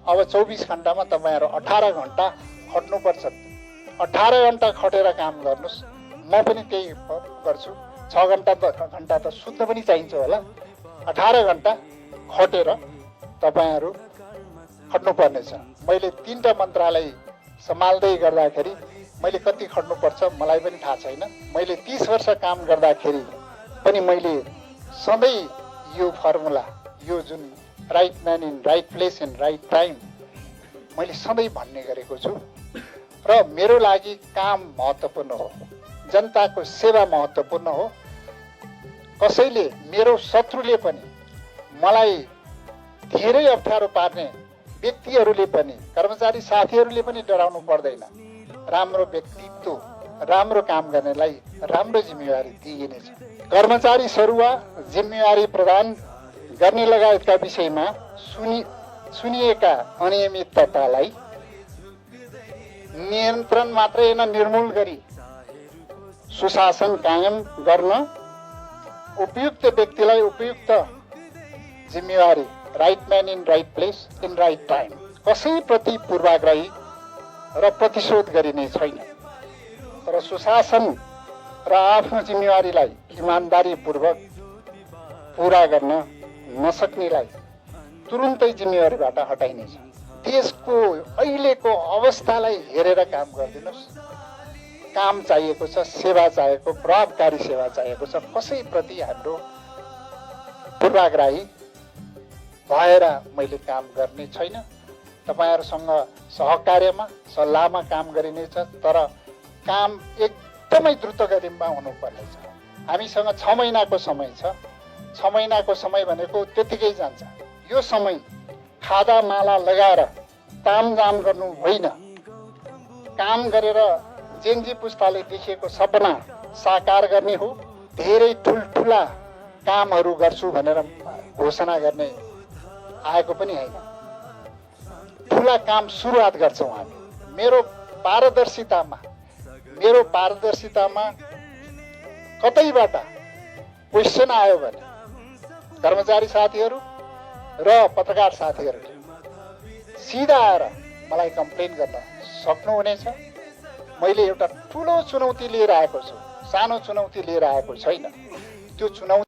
अब 24 घण्टामा तपाईहरु 18 घण्टा खट्नुपर्छ। 18 घण्टा खटेर काम गर्नुस्। म पनि त्यही गर्छु। 6 घण्टा त सुत्न पनि चाहिन्छ होला। 18 घण्टा खटेर तपाईहरु खट्नुपर्नेछ। मैले 3टा मन्त्रालय सम्हाल्दै गर्दाखेरि मैले कति खट्नुपर्छ मलाई पनि थाहा छैन। मैले 30 वर्ष काम गर्दाखेरि पनि मैले सधैँ यो फर्मुला, यो जुन right man in right place in right time मैले सधैँ भन्ने गरेको छु। र मेरो लागि काम महत्त्वपूर्ण हो, जनताको सेवा महत्त्वपूर्ण हो। कसैले, मेरो शत्रुले पनि, मलाई धेरै अप्ठ्यारो पार्ने व्यक्तिहरूले पनि, कर्मचारी साथीहरूले पनि डराउनु पर्दैन। राम्रो व्यक्तित्व, राम्रो काम गर्नेलाई राम्रो जिम्मेवारी दिइनेछ। कर्मचारी सरुवा जिम्मेवारी प्रदान गर्ने लगायतका विषयमा सुनिएका अनियमिततालाई नियन्त्रण मात्रै न निर्मूल गरी सुशासन कायम गर्न उपयुक्त व्यक्तिलाई उपयुक्त जिम्मेवारी, right man in right place in right time, कसैप्रति पूर्वाग्रही र प्रतिशोध गरिने छैन। तर सुशासन र आफ्नो जिम्मेवारीलाई इमानदारीपूर्वक पूरा गर्न नसक्नेलाई तुरुन्तै जिम्मेवारीबाट हटाइनेछ। देशको अहिलेको अवस्थालाई हेरेर काम गरिदिनुस्। काम चाहिएको छ, सेवा चाहिएको, प्रभावकारी सेवा चाहिएको छ। कसैप्रति हाम्रो पूर्वाग्रही भएर मैले काम गर्ने छैन। तपाईहरुसँग सहकार्यमा, सल्लाहमा काम गरिनेछ। तर काम एकदमै द्रुत गतिमा हुनुपर्नेछ। हामीसँग 6 महिनाको समय छ। 6 महिनाको समय भनेको त्यतिकै जान्छ। यो समय खादा माला लगाएर तामझाम गर्नु होइन। काम गरेर जेनजी पुस्ताले देखेको सपना साकार गर्ने हो। धेरै ठुलठुला कामहरू गर्छु भनेर घोषणा गर्ने आएको पनि होइन। ठुला काम सुरुवात गर्छौँ हामी। मेरो पारदर्शितामा कतैबाट क्वेसन आयो भने कर्मचारी साथीहरू र पत्रकार साथीहरूले सिधा आएर मलाई कम्प्लेन गर्न सक्नुहुनेछ। मैले एउटा ठुलो चुनौती लिएर आएको छु, सानो चुनौती लिएर आएको छैन। त्यो चुनौती